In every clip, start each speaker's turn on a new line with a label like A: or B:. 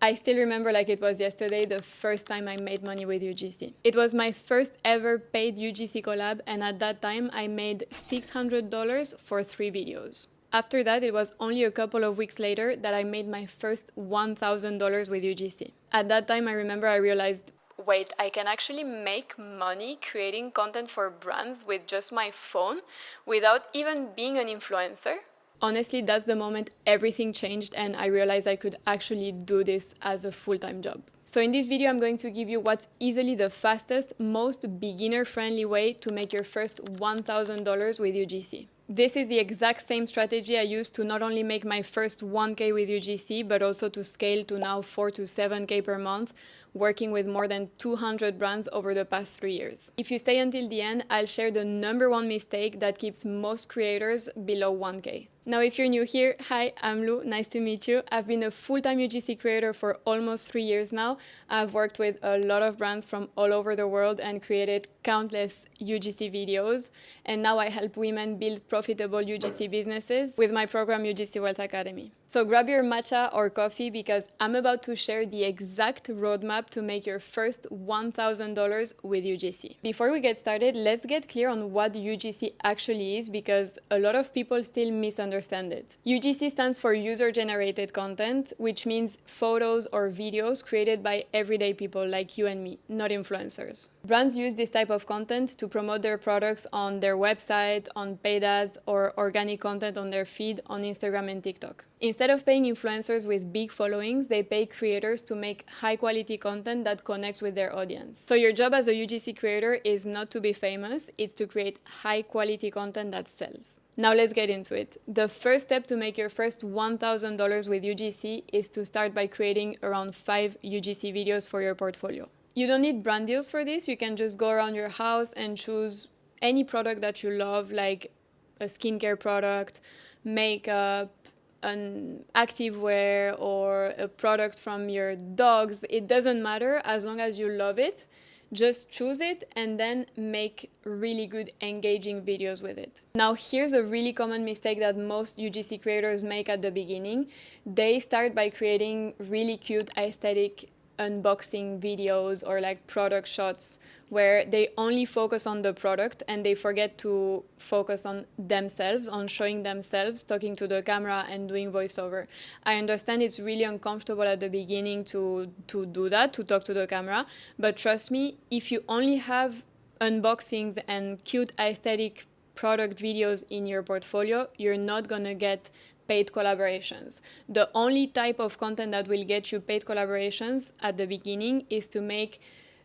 A: I still remember like it was yesterday the first time I made money with UGC. It was my first ever paid UGC collab, and at that time I made $600 for 3 videos. After that, it was only a couple of weeks later that I made my first $1,000 with UGC. At that time, I remember I realized, wait, I can actually make money creating content for brands with just my phone without even being an influencer. Honestly, that's the moment everything changed and I realized I could actually do this as a full-time job. So in this video, I'm going to give you what's easily the fastest, most beginner-friendly way to make your first $1,000 with UGC. This is the exact same strategy I used to not only make my first 1K with UGC, but also to scale to now 4 to 7K per month, working with more than 200 brands over the past 3 years. If you stay until the end, I'll share the #1 mistake that keeps most creators below 1K. Now, if you're new here, hi, I'm Lou, nice to meet you. I've been a full-time UGC creator for almost 3 years now. I've worked with a lot of brands from all over the world and created countless UGC videos. And now I help women build profitable UGC businesses with my program UGC Wealth Academy. So grab your matcha or coffee because I'm about to share the exact roadmap to make your first $1,000 with UGC. Before we get started, let's get clear on what UGC actually is because a lot of people still misunderstand it. UGC stands for user-generated content, which means photos or videos created by everyday people like you and me, not influencers. Brands use this type of content to promote their products on their website, on paid ads, or organic content on their feed on Instagram and TikTok. Instead of paying influencers with big followings, they pay creators to make high-quality content that connects with their audience. So your job as a UGC creator is not to be famous, it's to create high-quality content that sells. Now let's get into it. The first step to make your first $1,000 with UGC is to start by creating around 5 UGC videos for your portfolio. You don't need brand deals for this, you can just go around your house and choose any product that you love, like a skincare product, makeup, an activewear, or a product from your dogs. It doesn't matter as long as you love it. Just choose it and then make really good engaging videos with it. Now here's a really common mistake that most UGC creators make at the beginning. They start by creating really cute aesthetic unboxing videos or like product shots where they only focus on the product and they forget to focus on themselves, on showing themselves, talking to the camera and doing voiceover. I understand it's really uncomfortable at the beginning to do that, to talk to the camera, but trust me, if you only have unboxings and cute aesthetic product videos in your portfolio, you're not gonna get paid collaborations. The only type of content that will get you paid collaborations at the beginning is to make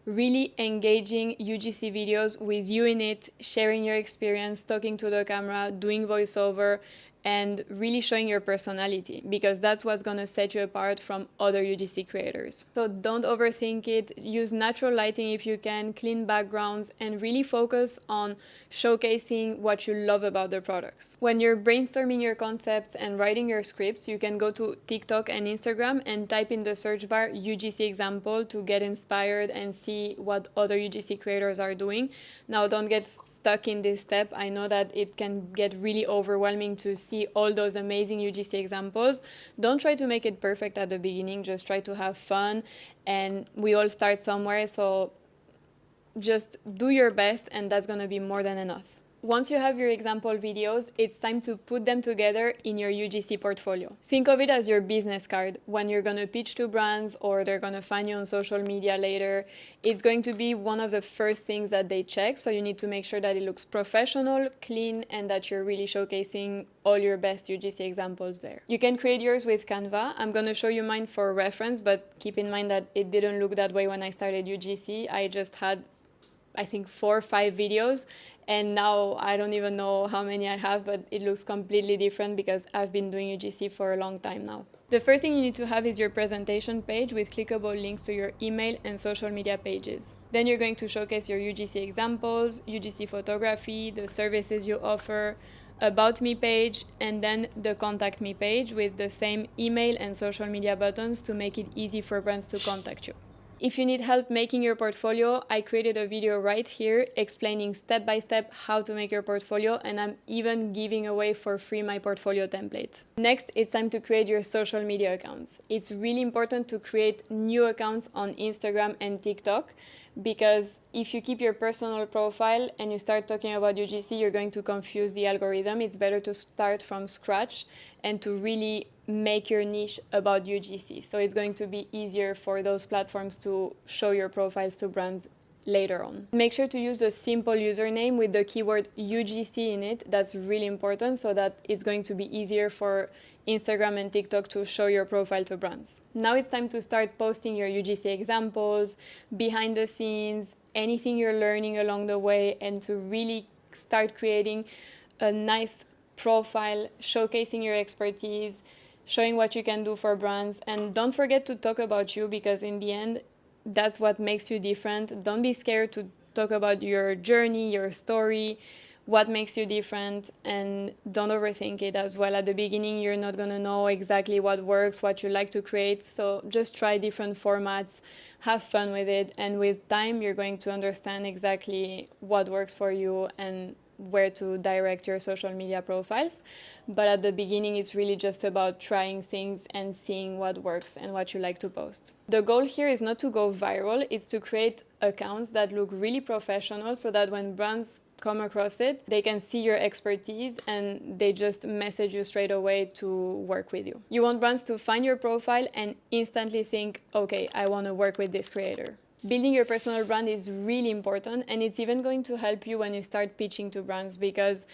A: really engaging UGC videos with you in it, sharing your experience, talking to the camera, doing voiceover, and really showing your personality, because that's what's gonna set you apart from other UGC creators. So don't overthink it, use natural lighting if you can, clean backgrounds, and really focus on showcasing what you love about the products. When you're brainstorming your concepts and writing your scripts, you can go to TikTok and Instagram and type in the search bar UGC example to get inspired and see what other UGC creators are doing. Now don't get stuck in this step. I know that it can get really overwhelming to see all those amazing UGC examples. Don't try to make it perfect at the beginning, just try to have fun, and we all start somewhere, so just do your best and that's gonna be more than enough. Once you have your example videos, it's time to put them together in your UGC portfolio. Think of it as your business card. When you're gonna pitch to brands or they're gonna find you on social media later, it's going to be one of the first things that they check, so you need to make sure that it looks professional, clean, and that you're really showcasing all your best UGC examples there. You can create yours with Canva. I'm gonna show you mine for reference, but keep in mind that it didn't look that way when I started UGC. I just had, I think, 4 or 5 videos, and now I don't even know how many I have, but it looks completely different because I've been doing UGC for a long time now. The first thing you need to have is your presentation page with clickable links to your email and social media pages. Then you're going to showcase your UGC examples, UGC photography, the services you offer, About Me page, and then the Contact Me page with the same email and social media buttons to make it easy for brands to contact you. If you need help making your portfolio, I created a video right here explaining step by step how to make your portfolio, and I'm even giving away for free my portfolio template. Next, it's time to create your social media accounts. It's really important to create new accounts on Instagram and TikTok, because if you keep your personal profile and you start talking about UGC, you're going to confuse the algorithm. It's better to start from scratch and to really make your niche about UGC. So it's going to be easier for those platforms to show your profiles to brands later on. Make sure to use a simple username with the keyword UGC in it. That's really important, so that it's going to be easier for Instagram and TikTok to show your profile to brands. Now it's time to start posting your UGC examples, behind the scenes, anything you're learning along the way, and to really start creating a nice profile, showcasing your expertise, showing what you can do for brands. And don't forget to talk about you, because in the end, that's what makes you different. Don't be scared to talk about your journey, your story, what makes you different, and don't overthink it as well. At the beginning, you're not gonna know exactly what works, what you like to create, so just try different formats, have fun with it, and with time, you're going to understand exactly what works for you and where to direct your social media profiles. But at the beginning, it's really just about trying things and seeing what works and what you like to post. The goal here is not to go viral, it's to create accounts that look really professional, so that when brands come across it, they can see your expertise and they just message you straight away to work with you. You want brands to find your profile and instantly think, okay, I want to work with this creator. Building your personal brand is really important, and it's even going to help you when you start pitching to brands, because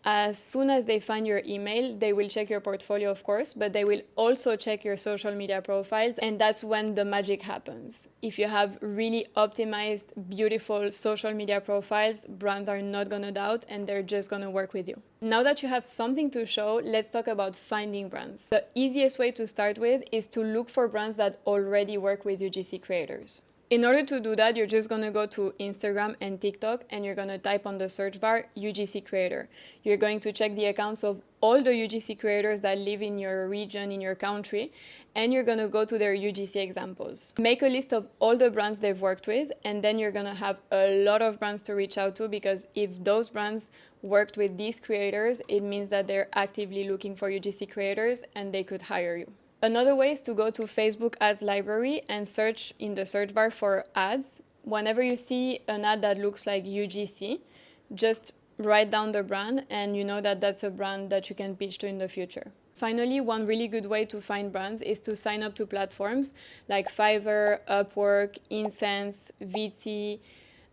A: as soon as they find your email, they will check your portfolio, of course, but they will also check your social media profiles, and that's when the magic happens. If you have really optimized, beautiful social media profiles, brands are not gonna doubt, and they're just gonna work with you. Now that you have something to show, let's talk about finding brands. The easiest way to start with is to look for brands that already work with UGC creators. In order to do that, you're just going to go to Instagram and TikTok, and you're going to type on the search bar UGC creator. You're going to check the accounts of all the UGC creators that live in your region, in your country, and you're going to go to their UGC examples. Make a list of all the brands they've worked with, and then you're going to have a lot of brands to reach out to, because if those brands worked with these creators, it means that they're actively looking for UGC creators and they could hire you. Another way is to go to Facebook Ads Library and search in the search bar for ads. Whenever you see an ad that looks like UGC, just write down the brand, and you know that that's a brand that you can pitch to in the future. Finally, one really good way to find brands is to sign up to platforms like Fiverr, Upwork, Incense, Vitsy,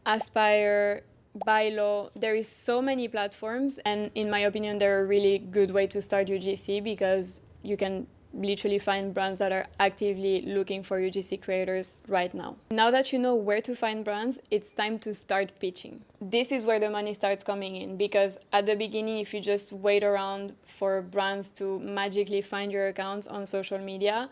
A: Aspire, Bylo. There is so many platforms, and in my opinion, they're a really good way to start UGC, because you can literally find brands that are actively looking for UGC creators right now. Now that you know where to find brands, it's time to start pitching. This is where the money starts coming in, because at the beginning, if you just wait around for brands to magically find your accounts on social media,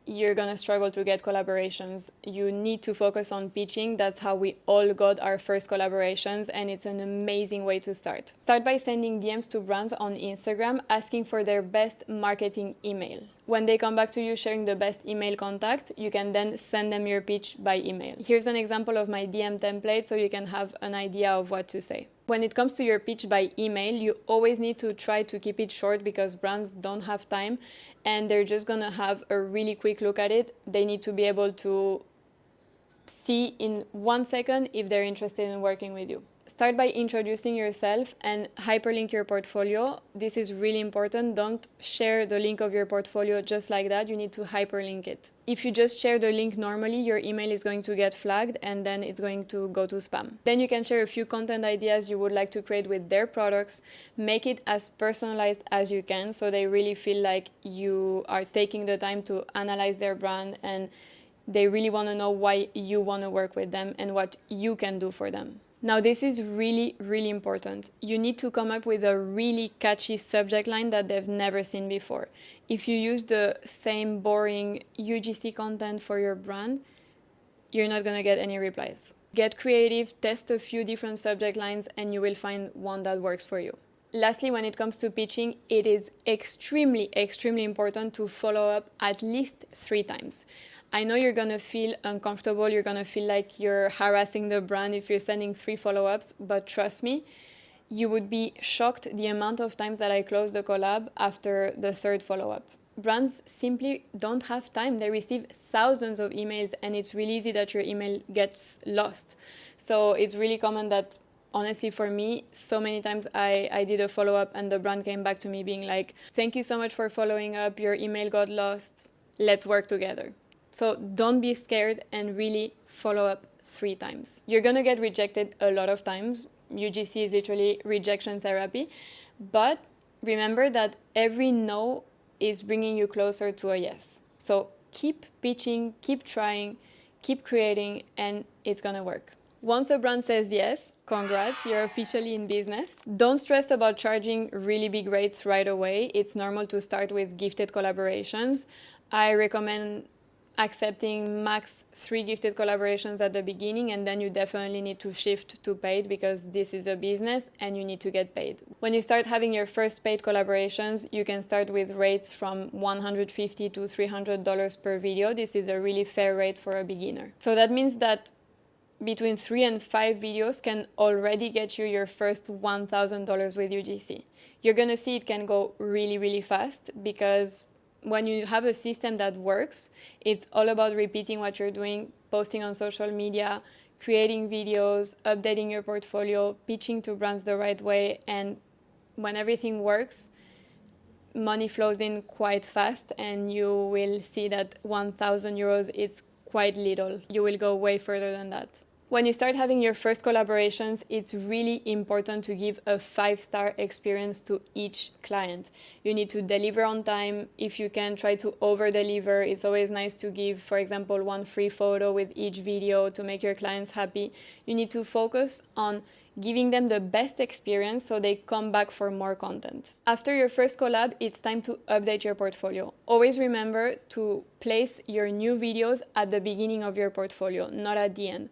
A: you're gonna struggle to get collaborations. You need to focus on pitching. That's how we all got our first collaborations, and it's an amazing way to start. Start by sending DMs to brands on Instagram asking for their best marketing email. When they come back to you sharing the best email contact, you can then send them your pitch by email. Here's an example of my DM template so you can have an idea of what to say. When it comes to your pitch by email, you always need to try to keep it short, because brands don't have time and they're just gonna have a really quick look at it. They need to be able to see in 1 second if they're interested in working with you. Start by introducing yourself and hyperlink your portfolio. This is really important. Don't share the link of your portfolio just like that. You need to hyperlink it. If you just share the link normally, your email is going to get flagged and then it's going to go to spam. Then you can share a few content ideas you would like to create with their products. Make it as personalized as you can so they really feel like you are taking the time to analyze their brand and they really want to know why you want to work with them and what you can do for them. Now, this is really, really important. You need to come up with a really catchy subject line that they've never seen before. If you use the same boring UGC content for your brand, you're not going to get any replies. Get creative, test a few different subject lines, and you will find one that works for you. Lastly, when it comes to pitching, it is extremely, extremely important to follow up at least 3 times. I know you're gonna feel uncomfortable, you're gonna feel like you're harassing the brand if you're sending 3 follow-ups, but trust me, you would be shocked the amount of times that I close the collab after the 3rd follow-up. Brands simply don't have time. They receive thousands of emails, and it's really easy that your email gets lost. So it's really common that, honestly, for me, so many times I did a follow-up and the brand came back to me being like, thank you so much for following up, your email got lost, let's work together. So don't be scared and really follow up 3 times. You're gonna get rejected a lot of times. UGC is literally rejection therapy, but remember that every no is bringing you closer to a yes. So keep pitching, keep trying, keep creating, and it's gonna work. Once a brand says yes, congrats, you're officially in business. Don't stress about charging really big rates right away. It's normal to start with gifted collaborations. I recommend accepting max 3 gifted collaborations at the beginning, and then you definitely need to shift to paid because this is a business and you need to get paid. When you start having your first paid collaborations, you can start with rates from $150 to $300 per video. This is a really fair rate for a beginner. So that means that between 3 and 5 videos can already get you your first $1,000 with UGC. You're gonna see it can go really, really fast because when you have a system that works, it's all about repeating what you're doing, posting on social media, creating videos, updating your portfolio, pitching to brands the right way, and when everything works, money flows in quite fast, and you will see that 1,000 euros is quite little. You will go way further than that. When you start having your first collaborations, it's really important to give a 5-star experience to each client. You need to deliver on time. If you can, try to over-deliver. It's always nice to give, for example, 1 free photo with each video to make your clients happy. You need to focus on giving them the best experience so they come back for more content. After your first collab, it's time to update your portfolio. Always remember to place your new videos at the beginning of your portfolio, not at the end.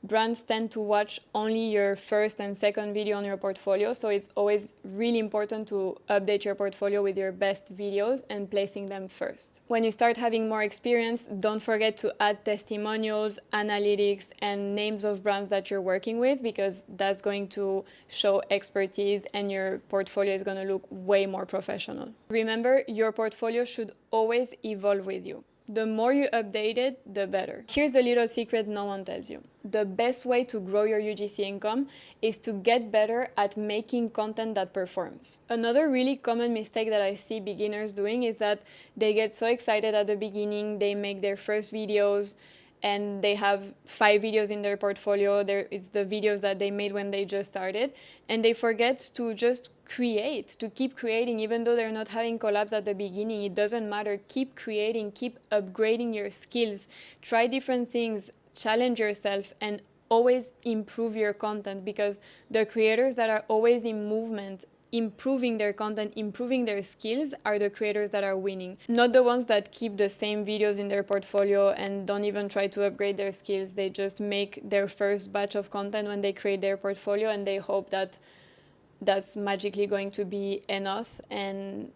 A: Brands tend to watch only your first and second video on your portfolio, so it's always really important to update your portfolio with your best videos and placing them first. When you start having more experience, don't forget to add testimonials, analytics, and names of brands that you're working with, because that's going to show expertise and your portfolio is going to look way more professional. Remember, your portfolio should always evolve with you. The more you update it, the better. Here's a little secret no one tells you. The best way to grow your UGC income is to get better at making content that performs. Another really common mistake that I see beginners doing is that they get so excited at the beginning, they make their first videos, and they have 5 videos in their portfolio. It's the videos that they made when they just started, and they forget to just create, to keep creating. Even though they're not having collabs at the beginning, it doesn't matter. Keep creating, keep upgrading your skills, try different things, challenge yourself, and always improve your content, because the creators that are always in movement, improving their content, improving their skills, are the creators that are winning. Not the ones that keep the same videos in their portfolio and don't even try to upgrade their skills. They just make their first batch of content when they create their portfolio, and they hope that that's magically going to be enough. And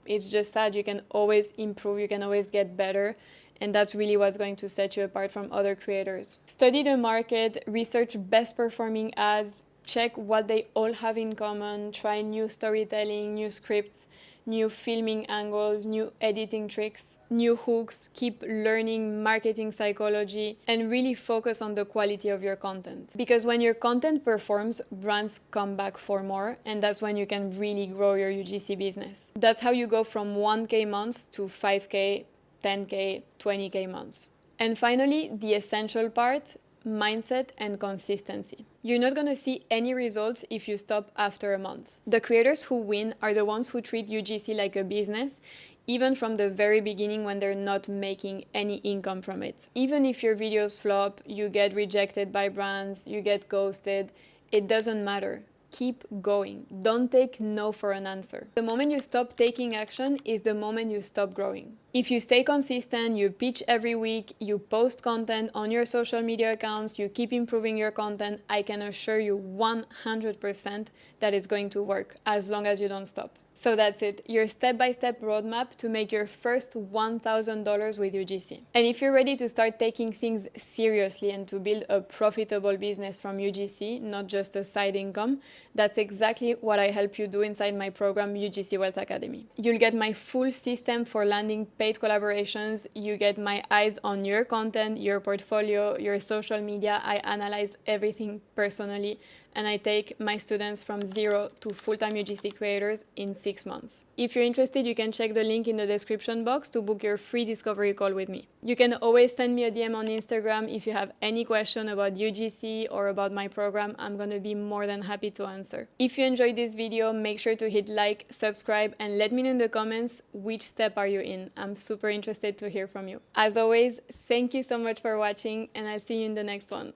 A: it's just sad. You can always improve, you can always get better, and that's really what's going to set you apart from other creators. Study the market, research best performing ads, check what they all have in common, try new storytelling, new scripts, new filming angles, new editing tricks, new hooks, keep learning marketing psychology, and really focus on the quality of your content. Because when your content performs, brands come back for more, and that's when you can really grow your UGC business. That's how you go from 1K months to 5K, 10K, 20K months. And finally, the essential part, mindset and consistency. You're not going to see any results if you stop after a month. The creators who win are the ones who treat UGC like a business, even from the very beginning when they're not making any income from it. Even if your videos flop, you get rejected by brands, you get ghosted, it doesn't matter. Keep going. Don't take no for an answer. The moment you stop taking action is the moment you stop growing. If you stay consistent, you pitch every week, you post content on your social media accounts, you keep improving your content, I can assure you 100% that it's going to work as long as you don't stop. So that's it, your step-by-step roadmap to make your first $1,000 with UGC. And if you're ready to start taking things seriously and to build a profitable business from UGC, not just a side income, that's exactly what I help you do inside my program UGC Wealth Academy. You'll get my full system for landing paid collaborations, you get my eyes on your content, your portfolio, your social media. I analyze everything personally, and I take my students from zero to full-time UGC creators in 6 months. If you're interested, you can check the link in the description box to book your free discovery call with me. You can always send me a DM on Instagram if you have any question about UGC or about my program. I'm gonna be more than happy to answer. If you enjoyed this video, make sure to hit like, subscribe, and let me know in the comments which step are you in. I'm super interested to hear from you. As always, thank you so much for watching, and I'll see you in the next one.